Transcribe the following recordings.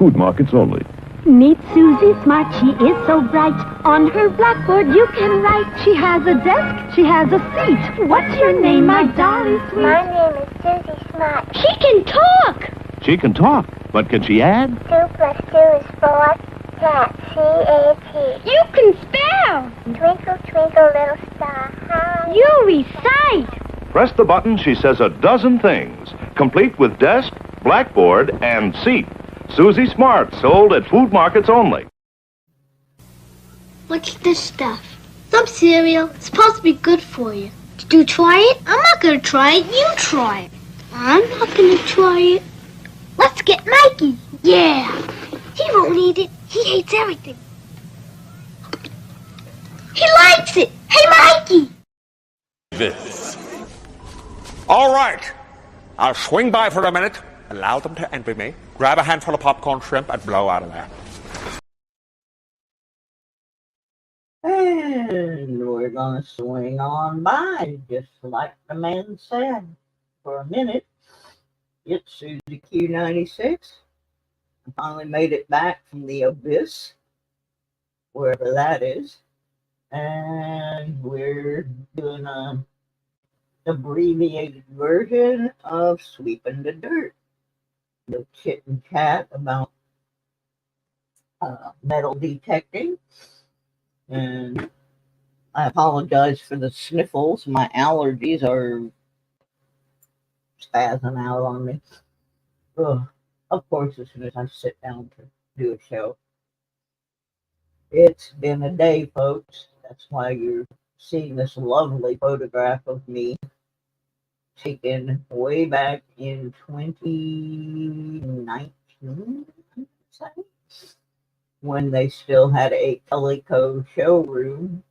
food markets only. Meet Susie Smart, she is so bright. On her blackboard you can write. She has a desk, she has a seat. What's your name, my darling sweet? My name is Susie Smart. She can talk! She can talk, but can she add? 2 plus 2 is 4. Cat, C-A-T. You can spell! Twinkle, twinkle, little star, how You recite! Press the button, she says a dozen things, complete with desk, blackboard, and seat. Susie Smart, sold at food markets only. What's this stuff? Some cereal. It's supposed to be good for you. Did you try it? I'm not going to try it. You try it. I'm not going to try it. Let's get Mikey. Yeah. He won't eat it. He hates everything. He likes it. Hey, Mikey. This. All right. I'll swing by for a minute, allow them to envy me, grab a handful of popcorn shrimp, and blow out of there. And we're going to swing on by, just like the man said. For a minute, it's Susie Q96. I finally made it back from the abyss, wherever that is. And we're doing an abbreviated version of Sweepin' the Dirt. The chit and chat about metal detecting. And I apologize for the sniffles. My allergies are spazzing out on me. Ugh. Of course, as soon as I sit down to do a show. It's been a day, folks. That's why you're seeing this lovely photograph of me taken way back in 2019, I'd say, when they still had a Calico showroom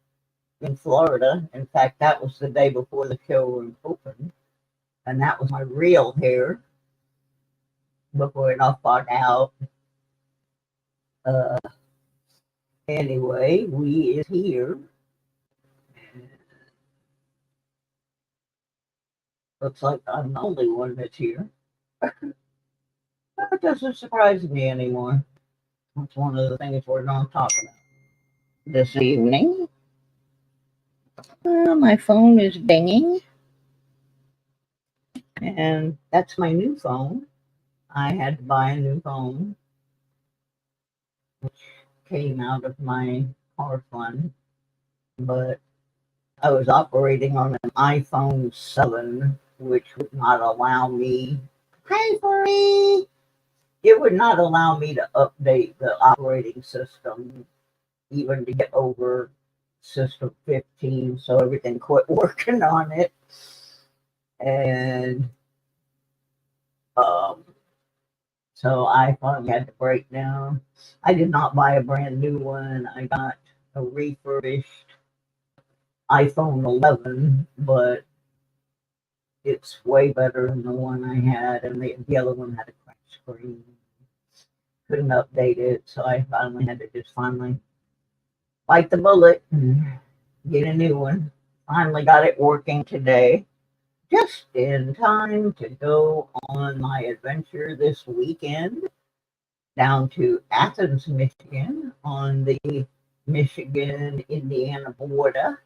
in Florida. In fact, that was the day before the showroom opened. And that was my real hair before it all fought out. Anyway, we is here. Looks like I'm the only one that's here. That doesn't surprise me anymore. That's one of the things we're going to talk about this evening. My phone is dinging. And that's my new phone. I had to buy a new phone, which came out of my car fund. But I was operating on an iPhone 7, which would not allow me, pray for me, it would not allow me to update the operating system, even to get over system 15, so everything quit working on it. And so I finally had to break down. I did not buy a brand new one. I got a refurbished iPhone 11, but it's way better than the one I had, and the other one had a cracked screen. Couldn't update it, so I finally had to just bite the bullet and get a new one. Finally got it working today, just in time to go on my adventure this weekend down to Athens, Michigan, on the Michigan-Indiana border,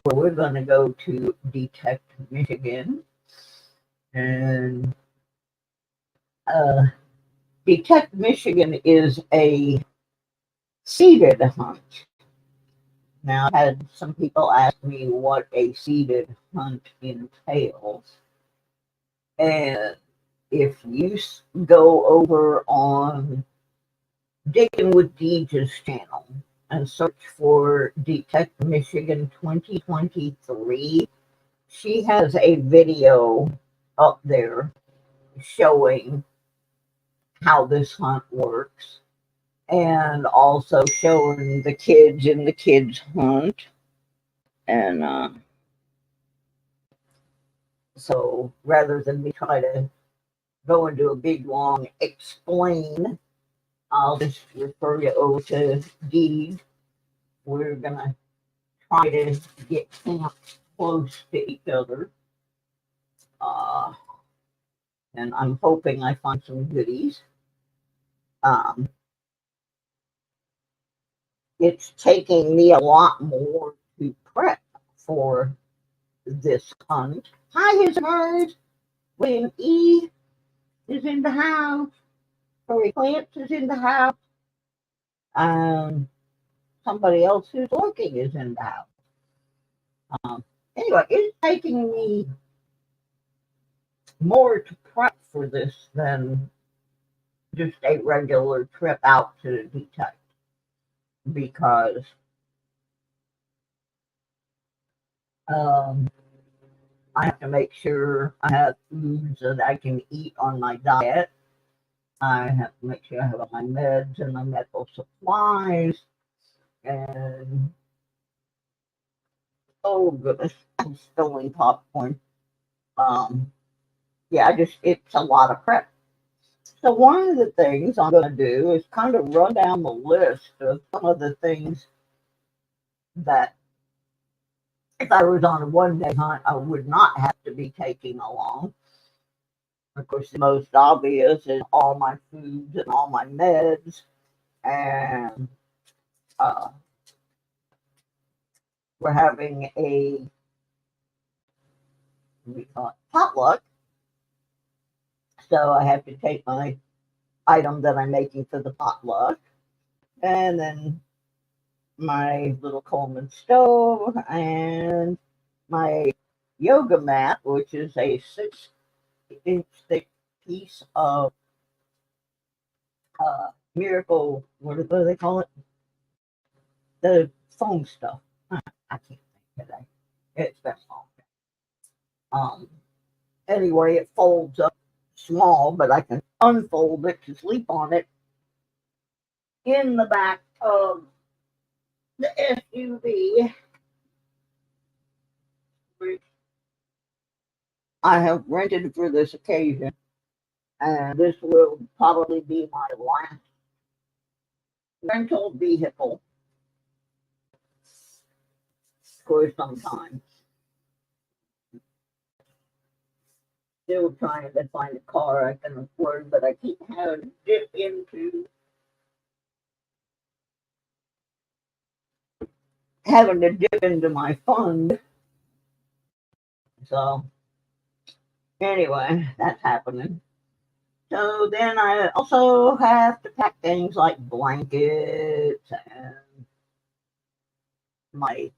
where we're going to go to Detect Michigan. And Detect Michigan is a seated hunt. Now, I had some people ask me what a seated hunt entails. And if you go over on Digging with Deej's channel and search for Detect Michigan 2023, she has a video up there showing how this hunt works, and also showing the kids in the kids hunt. And so rather than me try to go into a big long explain, I'll just refer you over to Deed. We're gonna try to get camped close to each other. And I'm hoping I find some goodies. Um, it's taking me a lot more to prep for this hunt. Hi, his bird. William E. is in the house. Corey Clamps is in the house. Somebody else who's looking is in the house. Anyway, it's taking me more to prep for this than just a regular trip out to detect, because I have to make sure I have foods that I can eat on my diet. I have to make sure I have all my meds and my medical supplies. And oh goodness, I'm spilling popcorn. Yeah, it's a lot of prep. So one of the things I'm going to do is kind of run down the list of some of the things that if I was on a one-day hunt, I would not have to be taking along. Of course, the most obvious is all my foods and all my meds, and we're having a potluck, so I have to take my item that I'm making for the potluck, and then my little Coleman stove, and my yoga mat, which is a 6-inch thick piece of miracle, what do they call it? The foam stuff. I can't think today. It's been long. Anyway, it folds up small, but I can unfold it to sleep on it in the back of the SUV, which I have rented for this occasion, and this will probably be my last rental vehicle for some time. Still trying to find a car I can afford, but I keep having to dip into my fund. So anyway, that's happening. So then I also have to pack things like blankets and my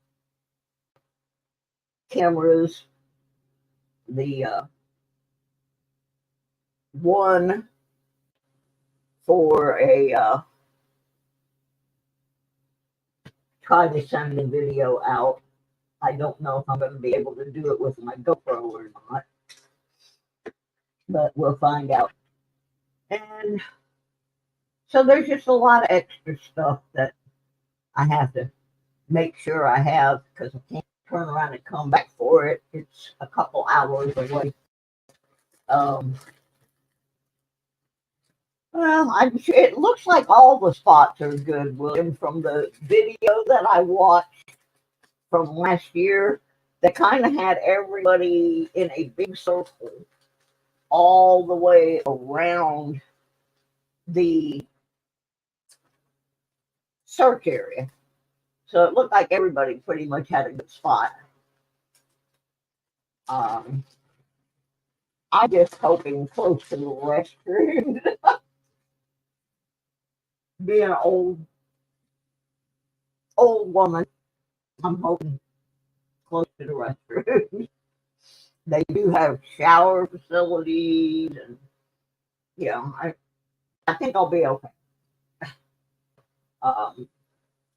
cameras. The one for a try to send the video out. I don't know if I'm going to be able to do it with my GoPro or not, but we'll find out. And so there's just a lot of extra stuff that I have to make sure I have, because I can't turn around and come back for it. It's a couple hours away. Well, it looks like all the spots are good, William, from the video that I watched from last year that kind of had everybody in a big circle all the way around the search area. So it looked like everybody pretty much had a good spot. I'm just hoping close to the restroom. Being an old woman, I'm hoping close to the restroom. They do have shower facilities, and I think I'll be okay.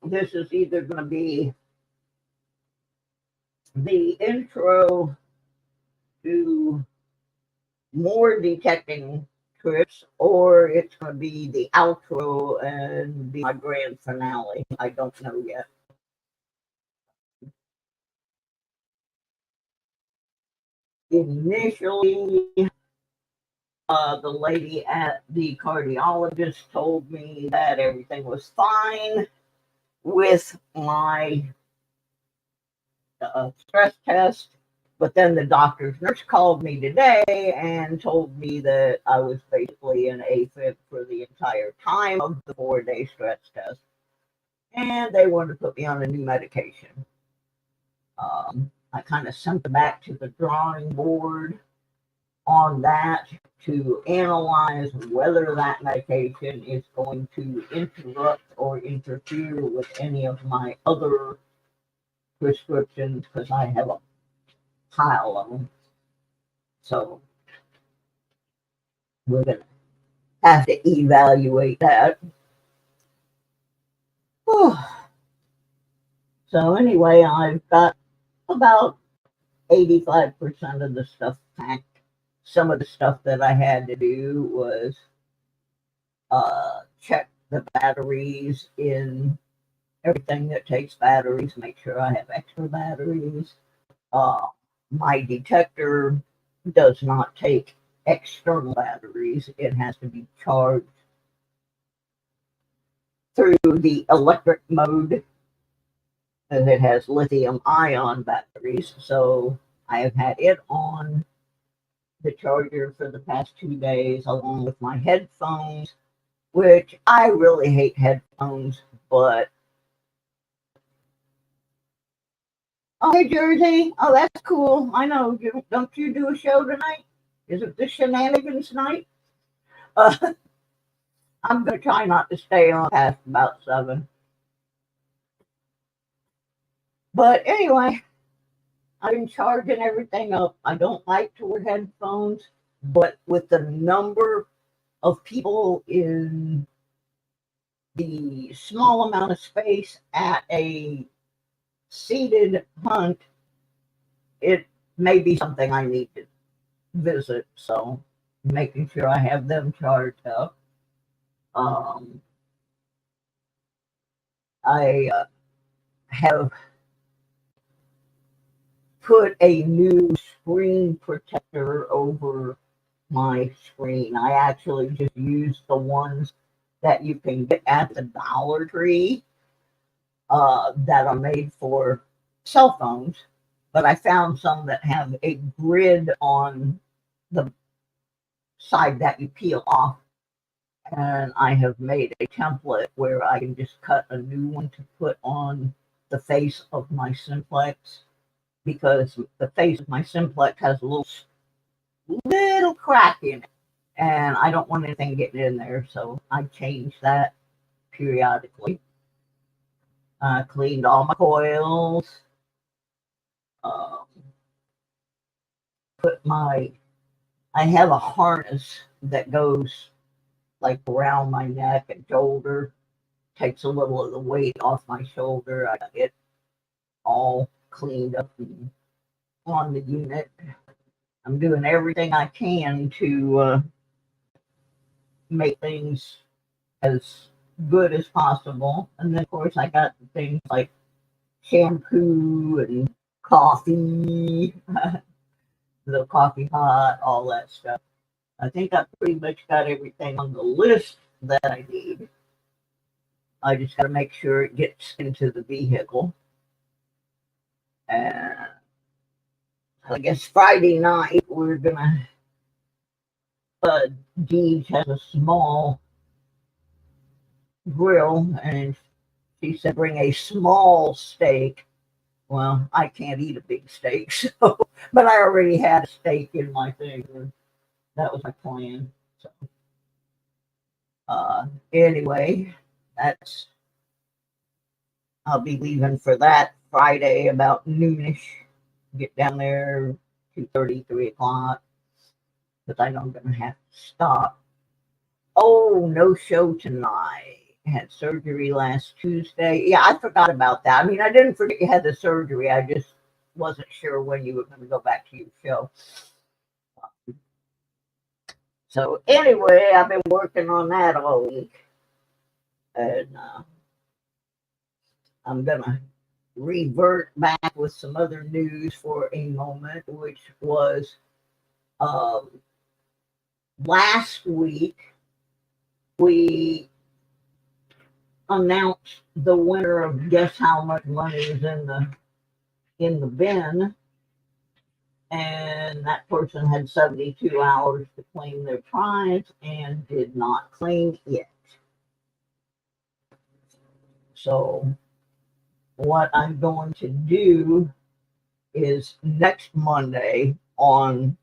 This is either going to be the intro to more detecting trips, or it's going to be the outro and be my grand finale. I don't know yet. Initially, the lady at the cardiologist told me that everything was fine with my stress test, But then the doctor's nurse called me today and told me that I was basically in AFib for the entire time of the 4-day stress test. And they wanted to put me on a new medication. I kind of sent them back to the drawing board on that to analyze whether that medication is going to interrupt or interfere with any of my other prescriptions, because I have a pile of them. So we're going to have to evaluate that. So anyway, I've got about 85% of the stuff packed. Some of the stuff that I had to do was check the batteries in everything that takes batteries, make sure I have extra batteries. My detector does not take external batteries. It has to be charged through the electric mode, as it has lithium ion batteries. So I have had it on the charger for the past 2 days, along with my headphones, which I really hate headphones, but oh, hey, Jersey. Oh, that's cool. I know. Don't you do a show tonight? Is it the shenanigans night? I'm going to try not to stay on past about 7. But anyway, I've been charging everything up. I don't like to wear headphones, but with the number of people in the small amount of space at a seated hunt, it may be something I need to visit. So making sure I have them charged up. I have put a new screen protector over my screen. I actually just use the ones that you can get at the Dollar Tree that are made for cell phones, but I found some that have a grid on the side that you peel off, and I have made a template where I can just cut a new one to put on the face of my simplex, because the face of my simplex has a little crack in it, and I don't want anything getting in there, so I change that periodically. I cleaned all my coils, I have a harness that goes like around my neck and shoulder, takes a little of the weight off my shoulder. I got it all cleaned up and on the unit. I'm doing everything I can to make things as good as possible. And then, of course, I got things like shampoo and coffee, the coffee pot, all that stuff. I think I pretty much got everything on the list that I need. I just got to make sure it gets into the vehicle. And I guess Friday night we're gonna. Deej has a small grill, and she said bring a small steak. Well, I can't eat a big steak, so but I already had a steak in my thing. That was my plan. So, anyway, I'll be leaving for that Friday about noonish. Get down there 2:30, 3 o'clock, because I know I'm gonna have to stop. Oh, no show tonight. I had surgery last Tuesday. Yeah, I forgot about that. I mean, I didn't forget you had the surgery. I just wasn't sure when you were going to go back to your show. So anyway, I've been working on that all week. And I'm going to revert back with some other news for a moment, which was last week we announced the winner of Guess How Much Money is in the bin. and that person had 72 hours to claim their prize and did not claim it. So what I'm going to do is next Monday on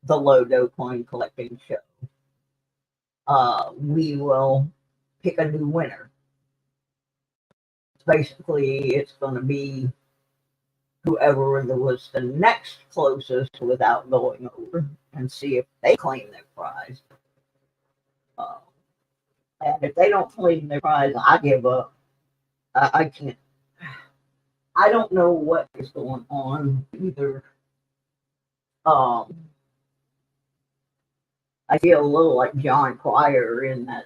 the Lodo Coin Collecting Show, we will pick a new winner. Basically, it's going to be whoever was the next closest without going over, and see if they claim their prize. And if they don't claim their prize, I give up. I can't. I don't know what is going on either. I feel a little like John Cryer in that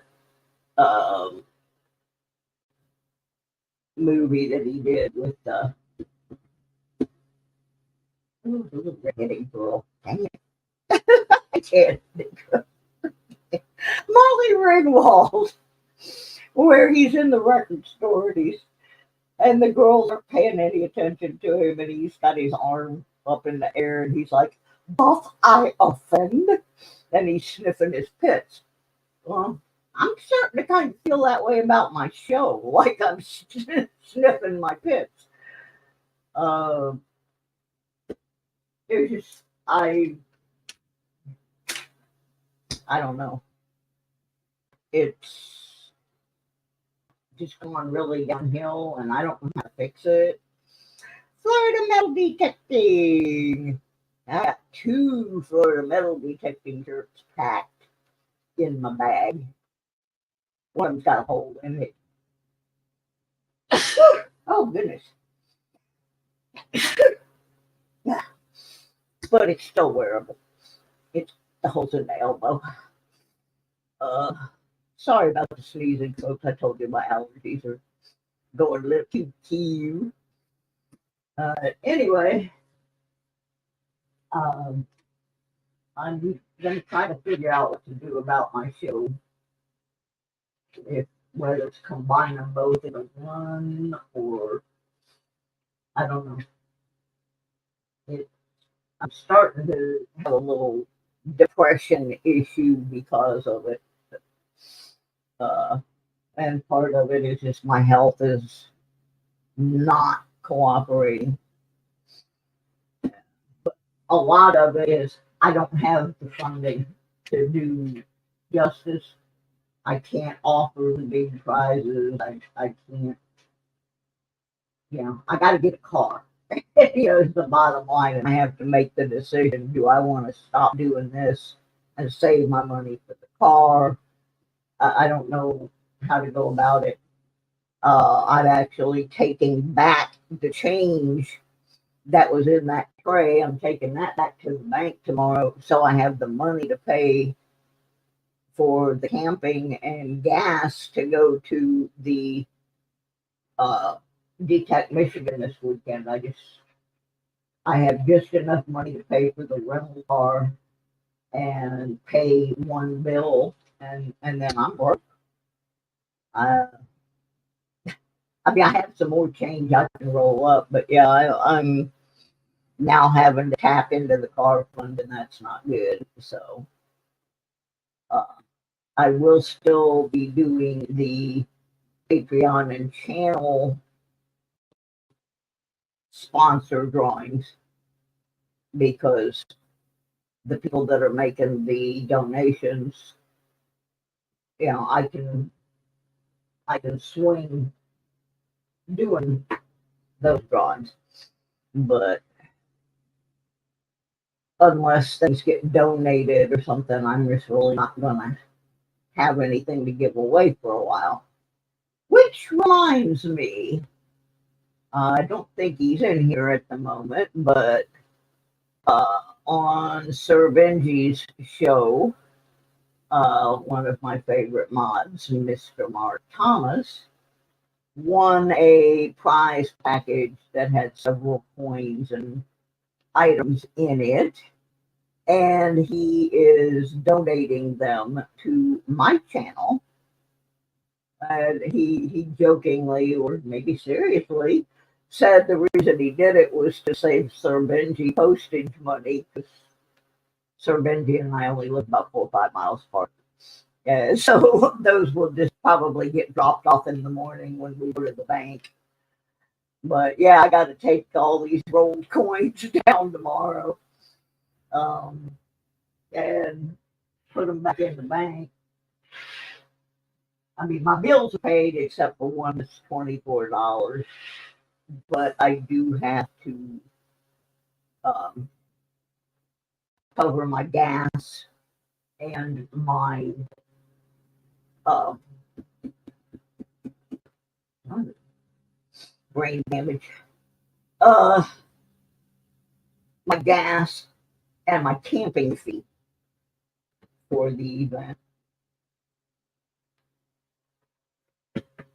movie that he did with the little redheaded girl. Dang it. I can't think of it. Molly Ringwald, where he's in the record store and the girls aren't paying any attention to him, and he's got his arm up in the air, and he's like, "Doth I offend?" And he's sniffing his pits. Well, I'm starting to kind of feel that way about my show, like I'm sniffing my pits. It's just, I don't know. It's just gone really downhill, and I don't know how to fix it. Florida metal detecting. I got 2 Florida metal detecting shirts packed in my bag. One of them's got a hole in it. Oh, goodness. Yeah. But it's still wearable. It's the holes in the elbow. Sorry about the sneezing, folks. I told you my allergies are going a little cute. Anyway, I'm going to try to figure out what to do about my show. Whether it's combine them both in one, or I don't know. I'm starting to have a little depression issue because of it. And part of it is just my health is not cooperating. But a lot of it is I don't have the funding to do justice. I can't offer the big prizes. I can't, I got to get a car. Is the bottom line, and I have to make the decision: do I want to stop doing this and save my money for the car? I don't know how to go about it. I'm actually taking back the change that was in that tray. I'm taking that back to the bank tomorrow, so I have the money to pay for the camping and gas to go to the Detect Michigan this weekend. I have just enough money to pay for the rental car and pay one bill, and then I'm broke. I have some more change I can roll up, but yeah, I'm now having to tap into the car fund, and that's not good. So I will still be doing the Patreon and channel sponsor drawings, because the people that are making the donations, I can swing doing those drawings, but unless things get donated or something, I'm just really not gonna have anything to give away for a while. Which reminds me, I don't think he's in here at the moment, but on Sir Benji's show, one of my favorite mods, Mr. Mark Thomas, won a prize package that had several coins and items in it, and he is donating them to my channel. And he jokingly, or maybe seriously, said the reason he did it was to save Sir Benji postage money, because Sir Benji and I only live about 4 or 5 miles apart. So those will just probably get dropped off in the morning when we go to the bank. But yeah, I got to take all these rolled coins down tomorrow, and put them back in the bank. I mean, my bills are paid except for one that's $24, but I do have to um, cover my gas and my uh, brain damage, uh, my gas and my camping fee for the event.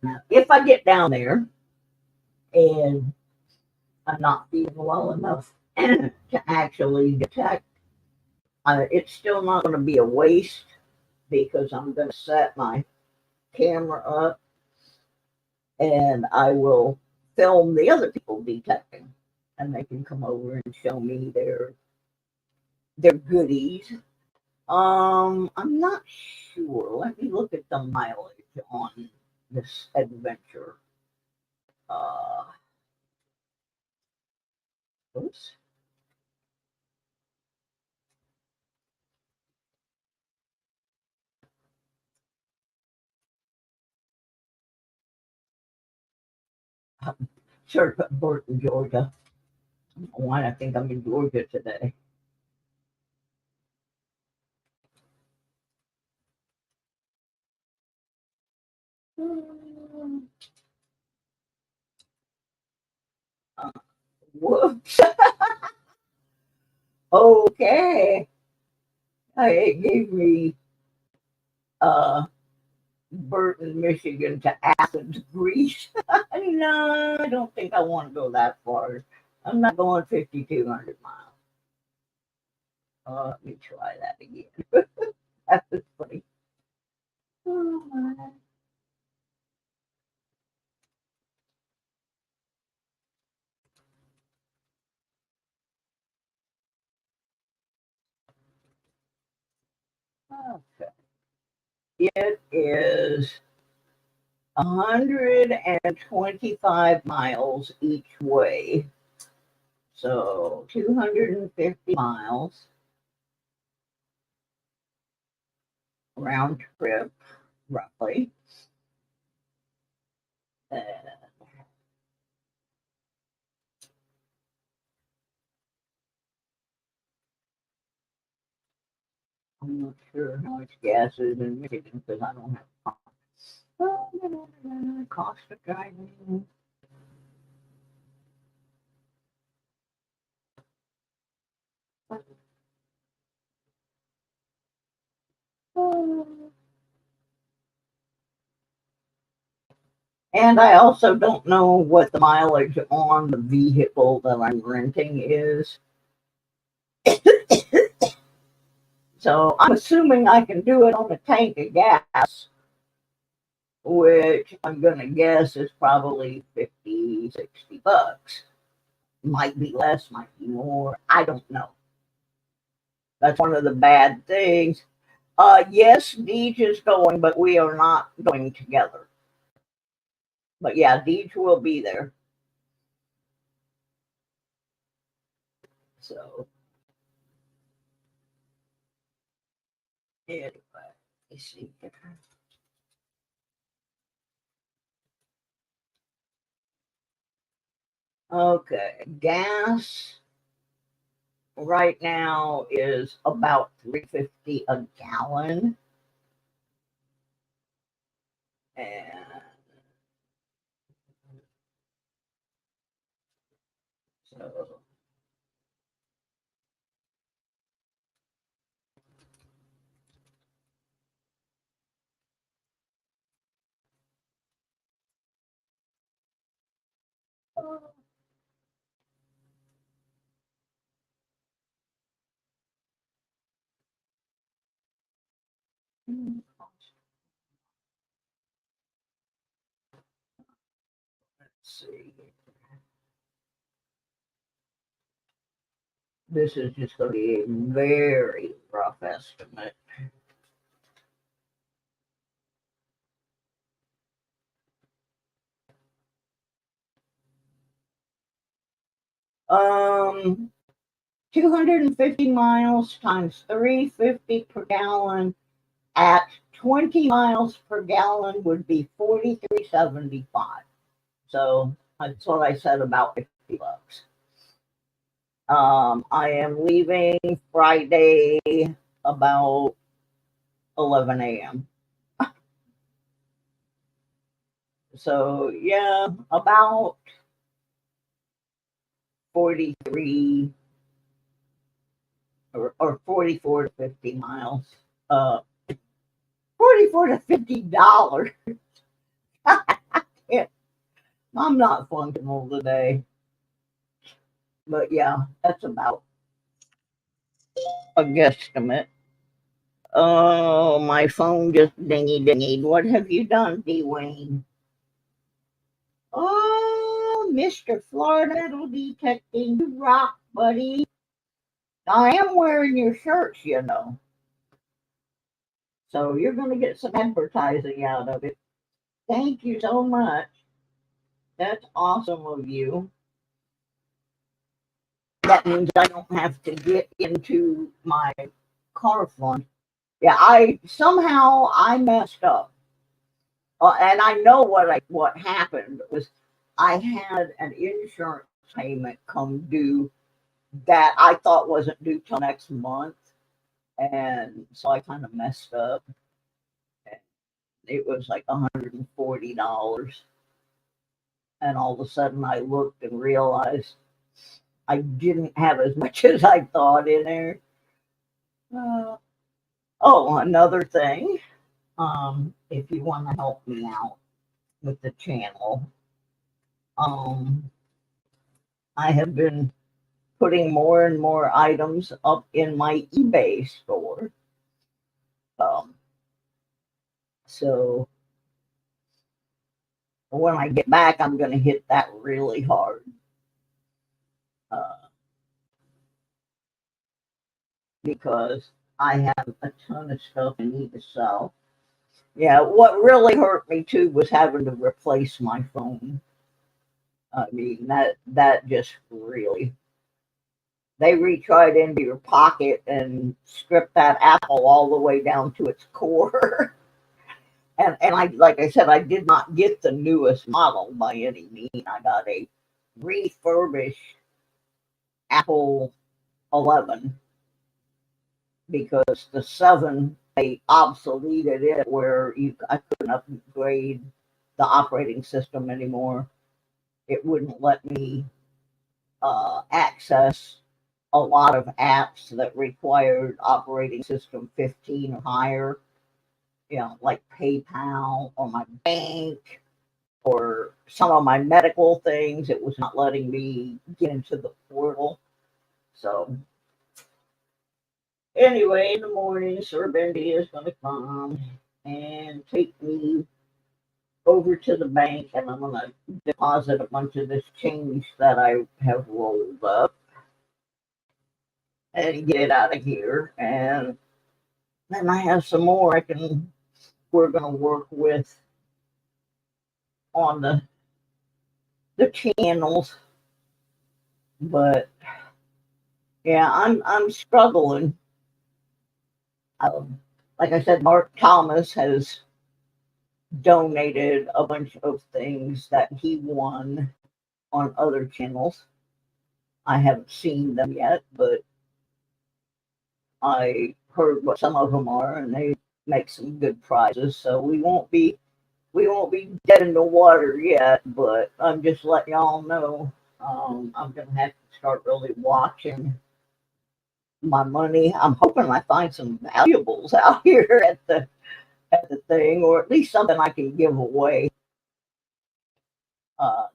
Now, if I get down there and I'm not feeling well enough to actually detect, it's still not going to be a waste, because I'm going to set my camera up and I will film the other people detecting, and they can come over and show me their goodies. I'm not sure. Let me look at the mileage on this adventure. Oops. Sure, put Burton, Georgia. Why I think I'm in Georgia today. Whoops. Okay. It gave me Burton, Michigan to Athens, Greece. No, I don't think I want to go that far. I'm not going 5,200 miles. Let me try that again. That was funny. Oh, my. Okay. It is 125 miles each way. So 250 miles round trip, roughly. I'm not sure how much gas is in Michigan because I don't have cost of driving. And I also don't know what the mileage on the vehicle that I'm renting is. So I'm assuming I can do it on a tank of gas, which I'm going to guess is probably 50, $60. Might be less, might be more. I don't know. That's one of the bad things. Yes, Deej is going, but we are not going together. But yeah, Deej will be there. So anyway, let's see. Okay, gas right now is about $3.50 a gallon, and so let's see. this is just going to be a very rough estimate. Um, 250 miles times 350 per gallon at 20 miles per gallon would be 43.75. So that's what I said, about $50. I am leaving Friday about 11 a.m. So yeah, about 43 or 44 to 50 miles. 44 to $50. I'm not functional today. But yeah, that's about a guesstimate. Oh, my phone just dingy. What have you done, Dwayne? Oh, Mr. Florida Metal Detecting, you rock, buddy. I am wearing your shirts, you know. So you're going to get some advertising out of it. Thank you so much. That's awesome of you. That means I don't have to get into my car fund. Yeah, I messed up. And I know what happened was I had an insurance payment come due that I thought wasn't due till next month, and so I kind of messed up. It was like $140, and all of a sudden I looked and realized I didn't have as much as I thought in there. Oh, another thing, if you want to help me out with the channel, I have been putting more and more items up in my eBay store. So when I get back, I'm going to hit that really hard. Because I have a ton of stuff I need to sell. Yeah, what really hurt me too was having to replace my phone. I mean, that just really, they reach right into your pocket and strip that apple all the way down to its core. and I, like I said, I did not get the newest model by any means. I got a refurbished Apple 11 because the 7, they obsoleted it where I couldn't upgrade the operating system anymore. It wouldn't let me access a lot of apps that required operating system 15 or higher, you know, like PayPal or my bank or some of my medical things. It was not letting me get into the portal. So anyway, in the morning, Sir Bendy is going to come and take me over to the bank, and I'm going to deposit a bunch of this change that I have rolled up and get it out of here. And then I have some more we're going to work with on the channels. But yeah, I'm struggling. Like I said, Mark Thomas has donated a bunch of things that he won on other channels. I haven't seen them yet, but I heard what some of them are, and they make some good prizes. So we won't be dead in the water yet, but I'm just letting y'all know. I'm gonna have to start really watching my money. I'm hoping I find some valuables out here at the thing, or at least something I can give away.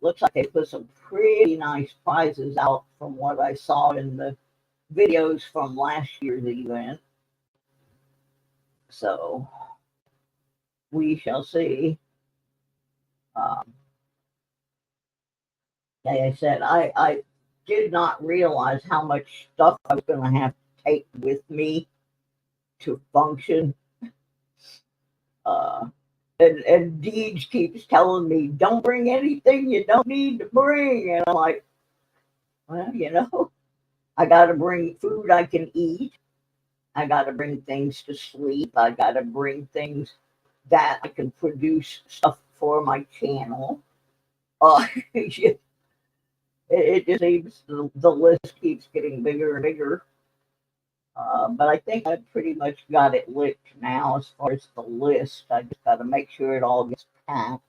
Looks like they put some pretty nice prizes out from what I saw in the videos from last year's event. So we shall see. Like I said, I did not realize how much stuff I was going to have to take with me to function. And Deej keeps telling me, don't bring anything you don't need to bring. And I'm like, well, you know, I got to bring food I can eat. I got to bring things to sleep. I got to bring things that I can produce stuff for my channel. It just seems the list keeps getting bigger and bigger. But I think I pretty much got it licked now as far as the list. I just got to make sure it all gets packed.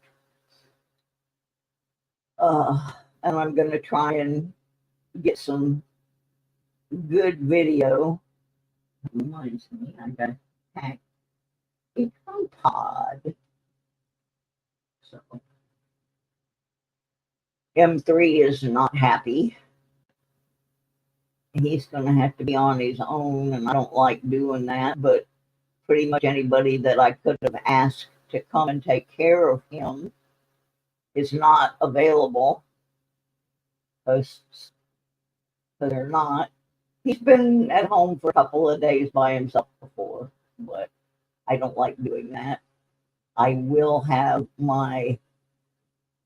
And I'm going to try and get some good video. Reminds me, I got to pack a tripod. So M3 is not happy. He's going to have to be on his own, and I don't like doing that, but pretty much anybody that I could have asked to come and take care of him is not available because they're not. He's been at home for a couple of days by himself before, but I don't like doing that. I will have my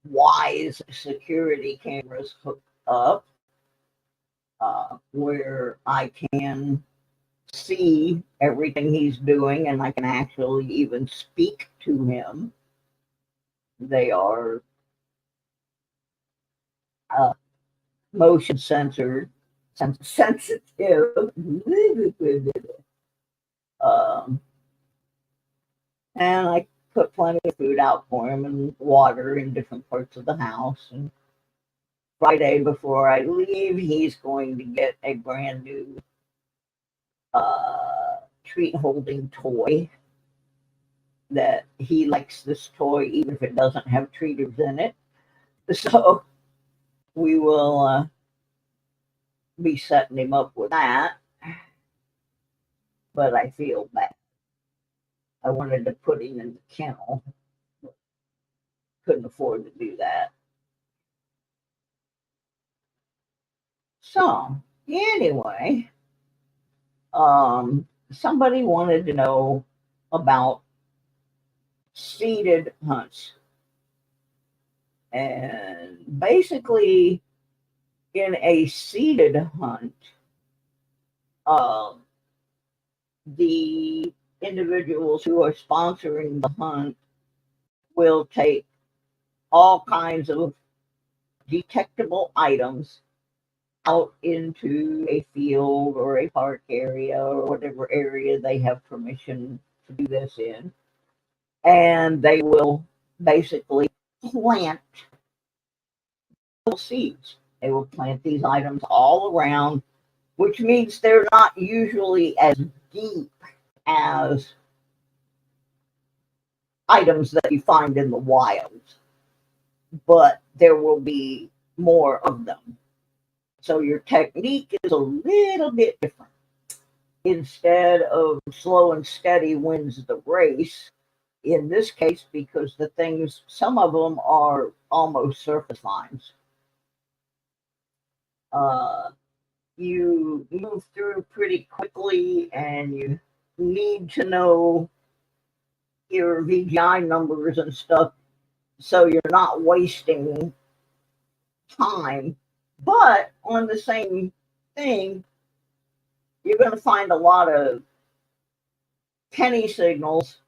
Wise security cameras hooked up where I can see everything he's doing and I can actually even speak to him. They are motion sensitive. And I put plenty of food out for him and water in different parts of the house. And Friday before I leave, he's going to get a brand new treat holding toy. That he likes this toy even if it doesn't have treaters in it. So we will be setting him up with that. But I feel bad. I wanted to put him in the kennel, but couldn't afford to do that. So anyway, somebody wanted to know about seated hunts. And basically, in a seated hunt, the individuals who are sponsoring the hunt will take all kinds of detectable items out into a field or a park area or whatever area they have permission to do this in. And they will basically plant seeds. They will plant these items all around, which means they're not usually as deep as items that you find in the wild, but there will be more of them. So your technique is a little bit different. Instead of slow and steady wins the race, in this case, because the things, some of them are almost surface lines. You move through pretty quickly and you need to know your VGI numbers and stuff so you're not wasting time. But on the same thing, you're going to find a lot of penny signals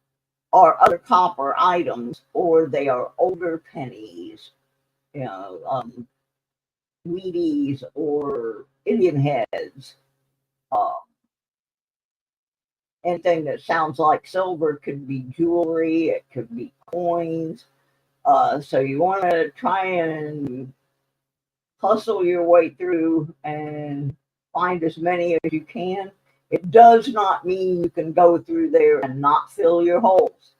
or other copper items, or they are older pennies, you know, Wheaties or Indian heads. Anything that sounds like silver could be jewelry, it could be coins. So you want to try and hustle your way through and find as many as you can. It does not mean you can go through there and not fill your holes.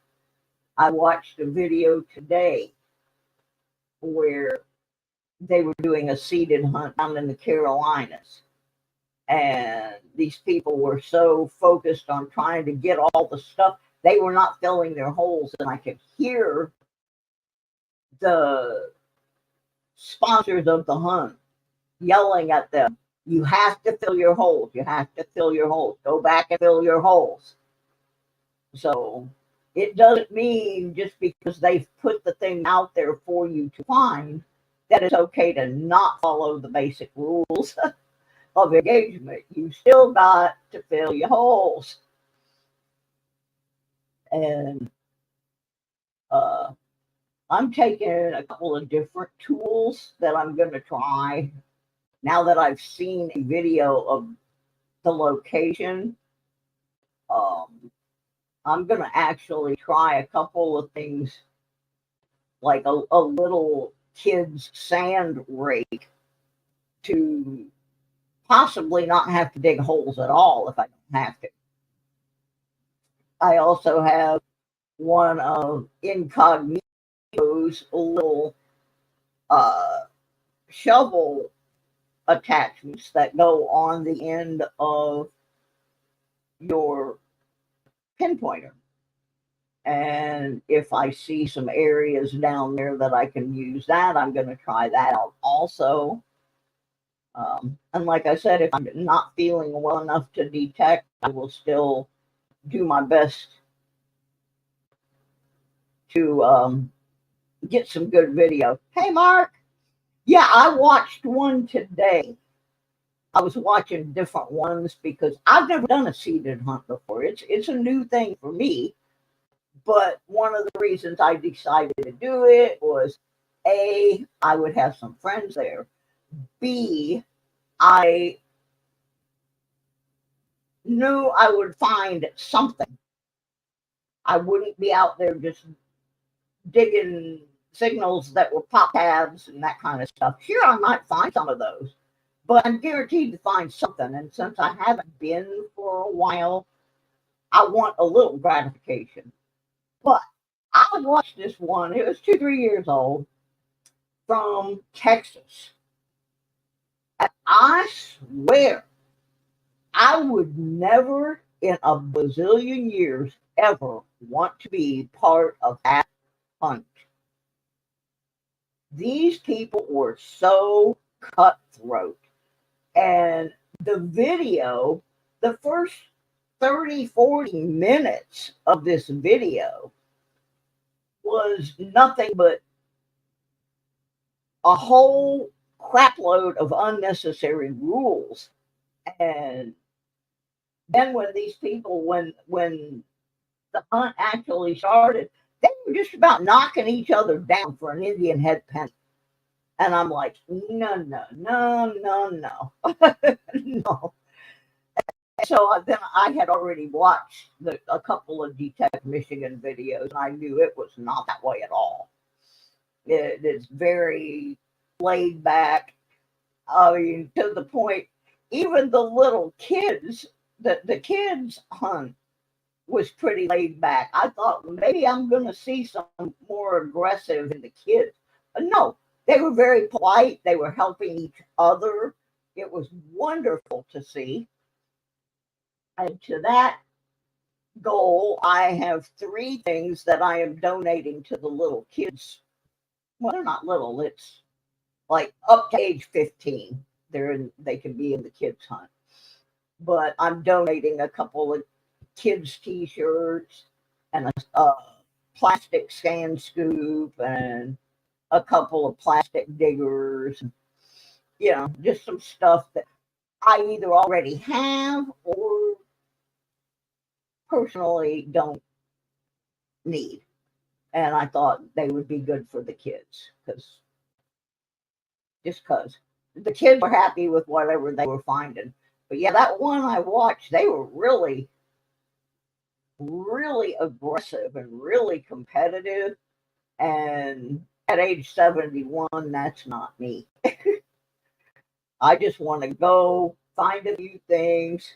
I watched a video today where they were doing a seeded hunt down in the Carolinas. And these people were so focused on trying to get all the stuff, they were not filling their holes. And I could hear the sponsors of the hunt yelling at them, you have to fill your holes. You have to fill your holes. Go back and fill your holes. So it doesn't mean just because they've put the thing out there for you to find that it's okay to not follow the basic rules of engagement. You still got to fill your holes. And I'm taking a couple of different tools that I'm going to try now that I've seen a video of the location. I'm going to actually try a couple of things like a little kid's sand rake to possibly not have to dig holes at all if I don't have to. I also have one of Incognito's little shovel attachments that go on the end of your pinpointer. And if I see some areas down there that I can use that, I'm going to try that out also. And like I said, if I'm not feeling well enough to detect, I will still do my best to get some good video. Hey, Mark. Yeah, I watched one today. I was watching different ones because I've never done a seated hunt before. It's a new thing for me. But one of the reasons I decided to do it was A, I would have some friends there. B, I knew I would find something. I wouldn't be out there just digging signals that were pop tabs and that kind of stuff. Sure, I might find some of those, but I'm guaranteed to find something. And since I haven't been for a while, I want a little gratification. But I watched this one, it was 2-3 years old, from Texas. And I swear, I would never in a bazillion years ever want to be part of that hunt. These people were so cutthroat. And the video, the first 30-40 minutes of this video was nothing but a whole crapload of unnecessary rules. And then when these people, when the hunt actually started, they were just about knocking each other down for an Indian head penny. And I'm like, no. No. So then I had already watched a couple of Detect Michigan videos, and I knew it was not that way at all. It is very laid back. I mean, to the point, even the little kids, the kids hunt was pretty laid back. I thought maybe I'm going to see some more aggressive in the kids. But no, they were very polite. They were helping each other. It was wonderful to see. And to that goal, I have 3 things that I am donating to the little kids. Well, they're not little. It's like up to age 15. They can be in the kids hunt. But I'm donating a couple of kids t-shirts and a plastic sand scoop and a couple of plastic diggers. You know, just some stuff that I either already have or personally don't need. And I thought they would be good for the kids because the kids were happy with whatever they were finding. But yeah, that one I watched, they were really, really aggressive and really competitive. And at age 71, that's not me. I just want to go find a few things,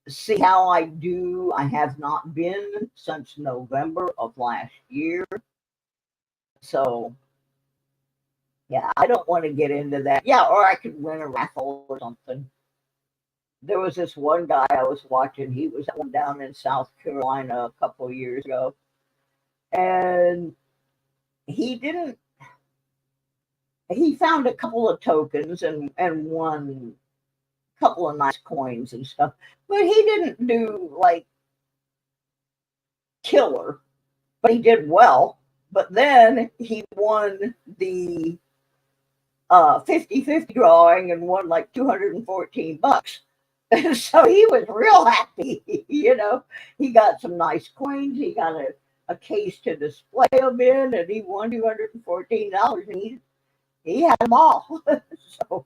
see how I do. I have not been since November of last year. So, yeah, I don't want to get into that. Yeah, or I could win a raffle or something. There was this one guy I was watching. He was down in South Carolina a couple of years ago. And he didn't he found a couple of tokens and one couple of nice coins and stuff, but he didn't do like killer, but he did well. But then he won the 50-50 drawing and won like $214. And so he was real happy, you know. He got some nice coins. He got a case to display them in, and he won $214, and he had them all. So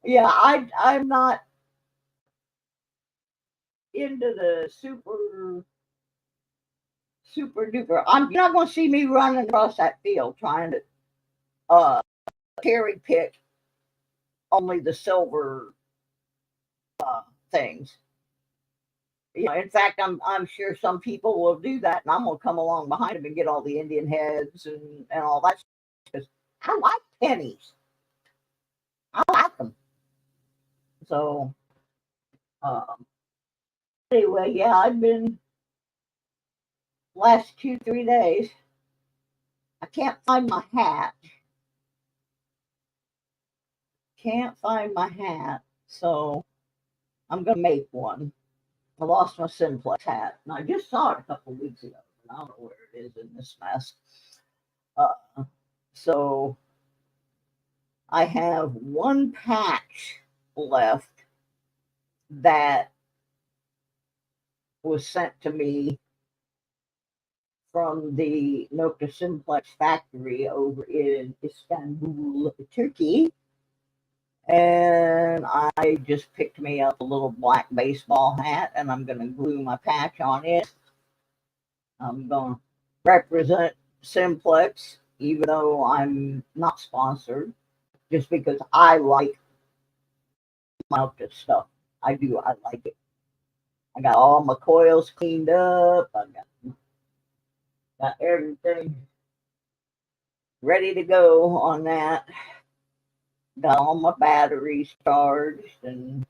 yeah, I'm not into the super duper. You're not going to see me running across that field trying to cherry pick only the silver things. You know, in fact, I'm sure some people will do that, and I'm gonna come along behind them and get all the Indian heads and all that, because I like pennies. I like them. So anyway, yeah, I've been last 2-3 days. I can't find my hat. Can't find my hat, so I'm gonna make one. I lost my Simplex hat, and I just saw it a couple of weeks ago, and I don't know where it is in this mess. So I have one patch left that was sent to me from the Nokta Simplex factory over in Istanbul, Turkey. And I just picked me up a little black baseball hat, and I'm going to glue my patch on it. I'm going to represent Simplex, even though I'm not sponsored, just because I like Nokta stuff. I like it. I got all my coils cleaned up. I got everything ready to go on that. Got all my batteries charged, and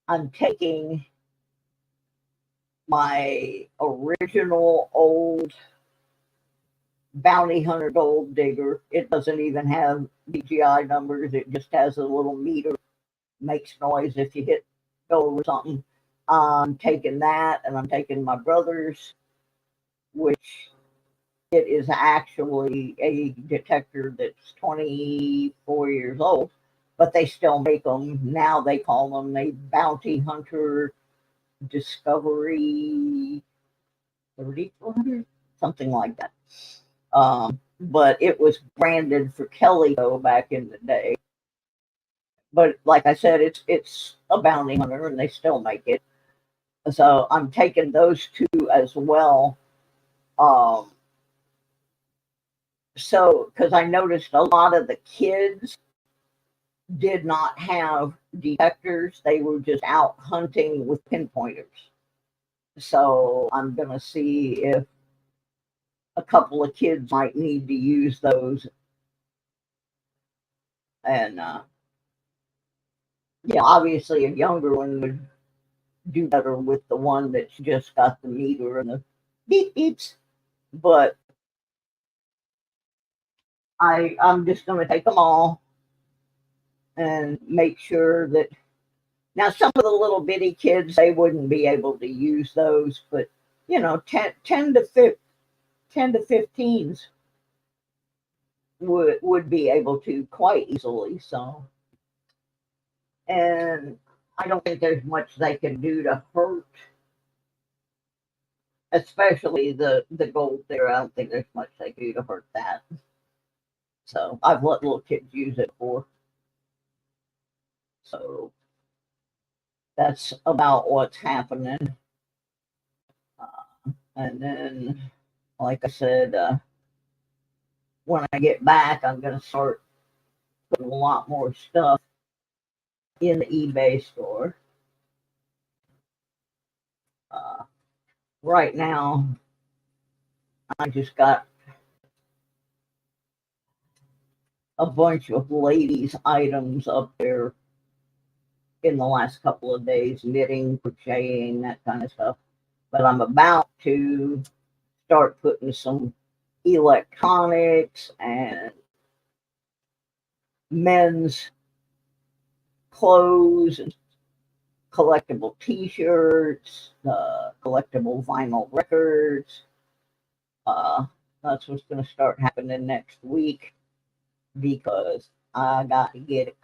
I'm taking my original old Bounty Hunter Gold Digger. It doesn't even have DGI numbers. It just has a little meter. Makes noise if you hit gold or something. I'm taking that, and I'm taking my brother's, which it is actually a detector that's 24 years old, but they still make them. Now they call them a Bounty Hunter Discovery 3400, something like that. But it was branded for Kellyco back in the day. But like I said, it's a Bounty Hunter, and they still make it. So I'm taking those two as well. So, because I noticed a lot of the kids did not have detectors, they were just out hunting with pinpointers. So, I'm going to see if a couple of kids might need to use those. And, yeah, obviously, a younger one would do better with the one that's just got the meter and the beep beeps. But I'm just going to take them all and make sure that now some of the little bitty kids, they wouldn't be able to use those, but you know, 10 to 15s would be able to quite easily. So, and I don't think there's much they can do to hurt, especially the gold there. I don't think there's much they can do to hurt that. So I've let little kids use it before. So that's about what's happening. And then, like I said, when I get back, I'm going to start putting a lot more stuff in the eBay store. Right now, I just got a bunch of ladies' items up there in the last couple of days, knitting, crocheting, that kind of stuff. But I'm about to start putting some electronics and men's clothes and collectible t-shirts, collectible vinyl records. That's what's going to start happening next week because I got to get it.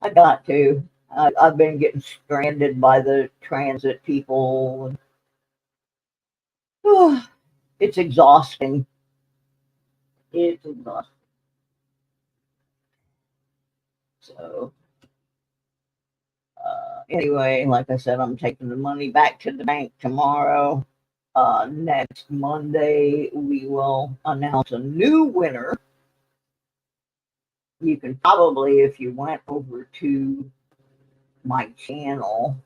I got to. I've been getting stranded by the transit people. It's exhausting. It's exhausting. So, anyway, like I said, I'm taking the money back to the bank tomorrow. Next Monday, we will announce a new winner. You can probably, if you went over to my channel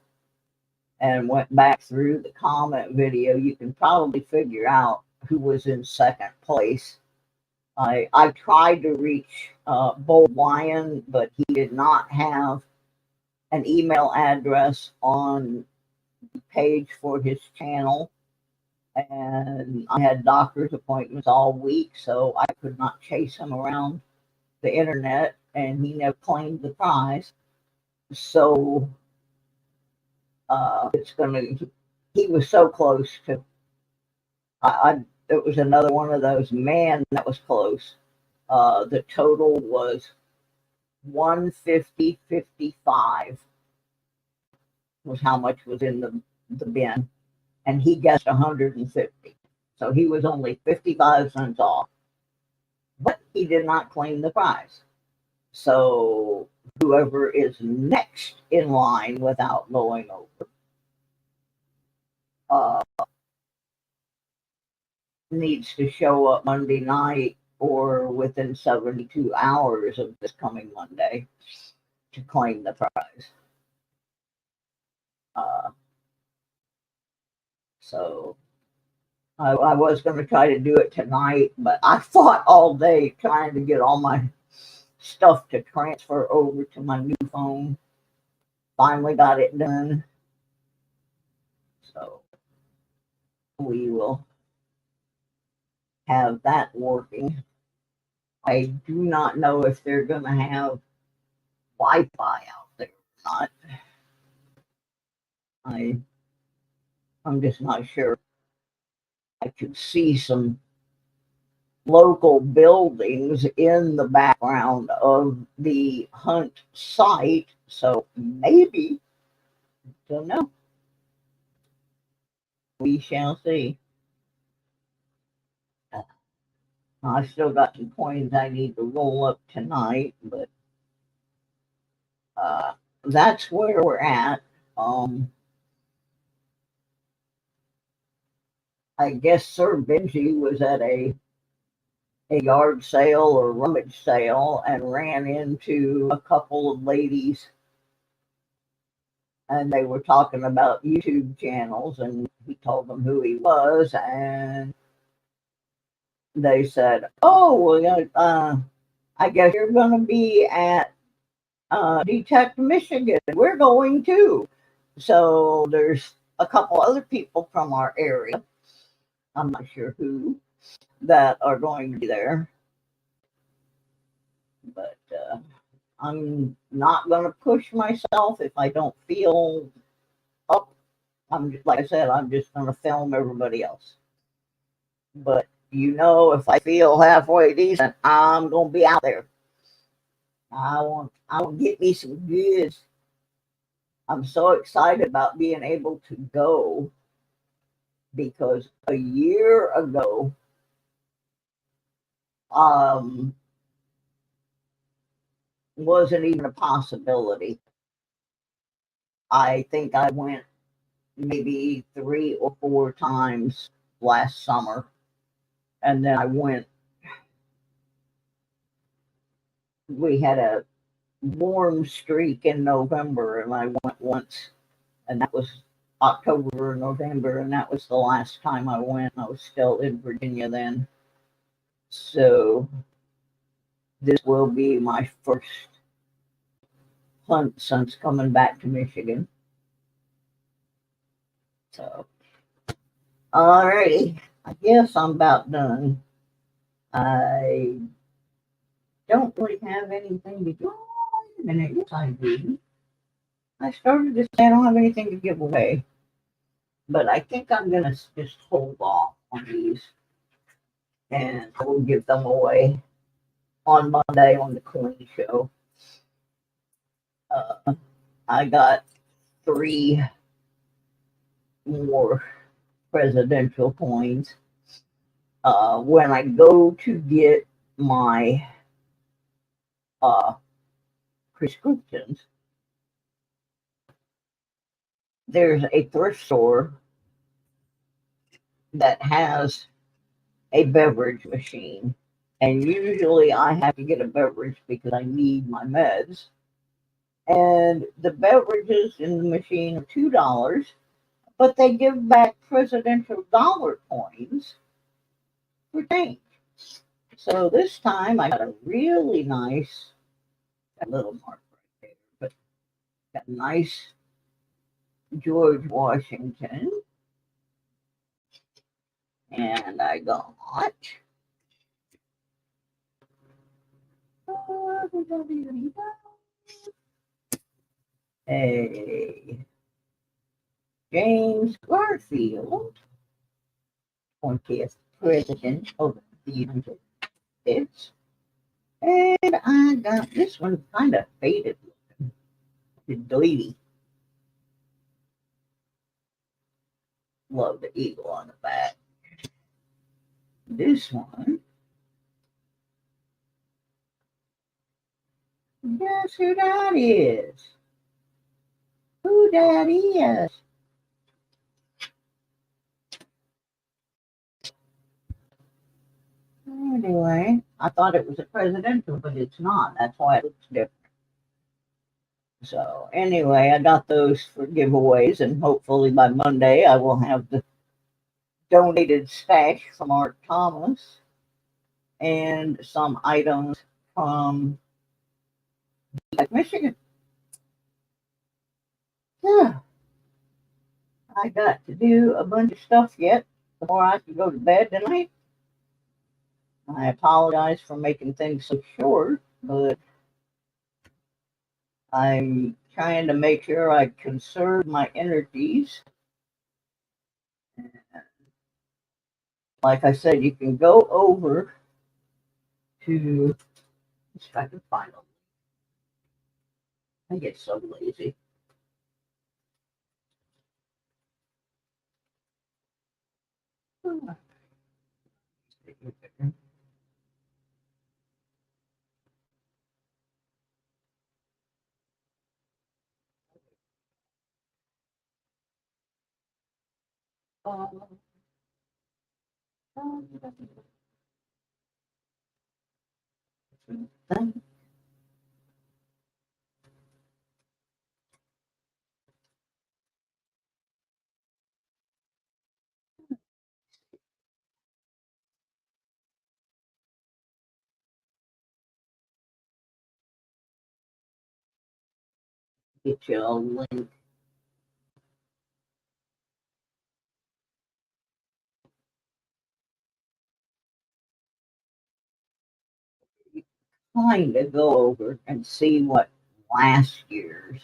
and went back through the comment video, you can probably figure out who was in second place. I tried to reach Bold Lion, but he did not have an email address on the page for his channel. And I had doctor's appointments all week, so I could not chase him around the internet, and he never claimed the prize. So he was so close to, it was another one of those, man, that was close. The total was 150.55 was how much was in the bin, and he guessed 150. So he was only 55 cents off, but he did not claim the prize. So whoever is next in line without going over needs to show up Monday night or within 72 hours of this coming Monday to claim the prize. So I was going to try to do it tonight, but I fought all day trying to get all my stuff to transfer over to my new phone. Finally got it done. So we will have that working. I do not know if they're going to have Wi-Fi out there or not. I'm just not sure. I could see some local buildings in the background of the hunt site, so maybe, don't know. We shall see. I still got some coins I need to roll up tonight, but that's where we're at. I guess Sir Benji was at a yard sale or rummage sale and ran into a couple of ladies, and they were talking about YouTube channels, and he told them who he was, and they said, "Oh, well, I guess you're going to be at Detect Michigan. We're going too." So there's a couple other people from our area, I'm not sure who, that are going to be there. But I'm not going to push myself if I don't feel up. Like I said, I'm just going to film everybody else. But if I feel halfway decent, I'm going to be out there. I want to get me some goods. I'm so excited about being able to go because a year ago, wasn't even a possibility. I think I went maybe 3 or 4 times last summer, and then I went. We had a warm streak in November, and I went once, and that was October or November, and that was the last time I went. I was still in Virginia then. So this will be my first hunt since coming back to Michigan. So, alrighty. I guess I'm about done. I don't really have anything to do. Oh, wait a minute. Yes, I do. I started to say I don't have anything to give away, but I think I'm going to just hold off on these and I will give them away on Monday on the Coin Show. I got 3 more presidential coins. When I go to get my prescriptions, there's a thrift store that has a beverage machine. And usually I have to get a beverage because I need my meds. And the beverages in the machine are $2, but they give back presidential dollar coins for change. So this time I got a really nice, a little mark right there, but got a nice George Washington. And I got a James Garfield, 20th President of the United States. And I got this one kind of faded looking. It's deleted. Love the eagle on the back. This one, guess who that is? Who that is? Anyway, I thought it was a presidential, but it's not. That's why it looks different. So anyway, I got those for giveaways, and hopefully by Monday I will have the donated stash from Art Thomas and some items from Michigan. Yeah, I got to do a bunch of stuff yet before I can go to bed tonight. I apologize for making things so short, but I'm trying to make sure I conserve my energies. Like I said, you can go over to, if I can find them. I get so lazy. Get you a link. Kind of go over and see what last year's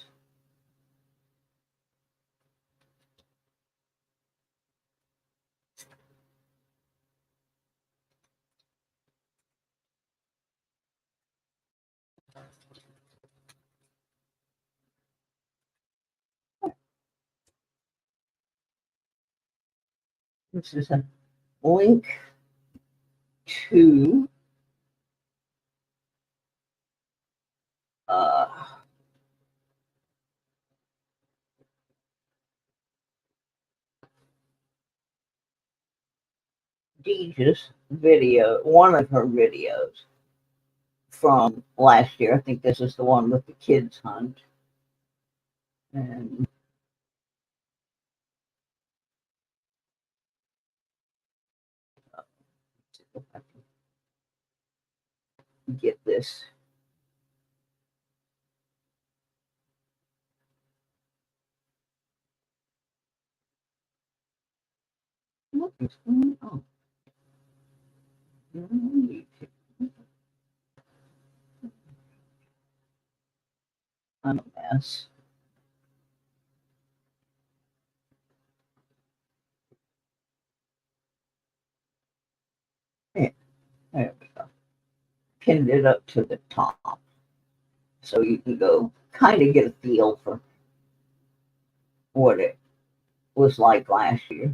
this is a link to uh Deeja's video, one of her videos from last year. I think this is the one with the kids hunt. And if I can get this. What is going on? I'm a mess. Yeah, there we go. Pinned it up to the top so you can go kind of get a feel for what it was like last year.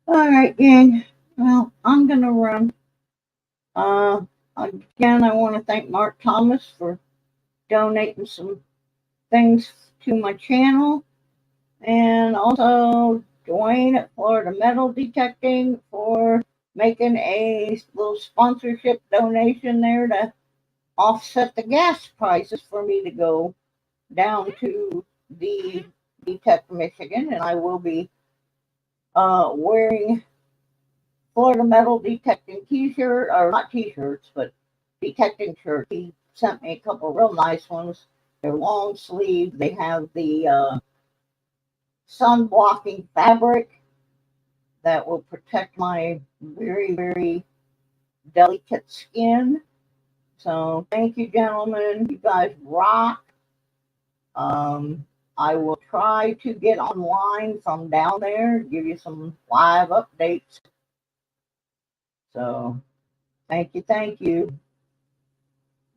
All right, gang. Well, I'm gonna run. Uh, Again, I want to thank Mark Thomas for donating some things to my channel, and also Dwayne at Florida Metal Detecting for making a little sponsorship donation there to offset the gas prices for me to go down to the Detect Michigan, and I will be wearing Florida Metal Detecting t-shirt, or not t-shirts, but detecting shirts. He sent me a couple real nice ones. They're long sleeve. They have the sun blocking fabric that will protect my very, very delicate skin. So thank you, gentlemen. You guys rock. I will try to get online from down there, give you some live updates. So thank you, thank you.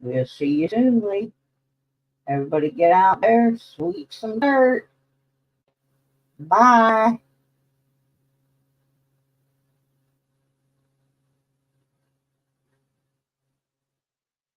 We'll see you soon, Lee. Everybody get out there, sweep some dirt. Bye.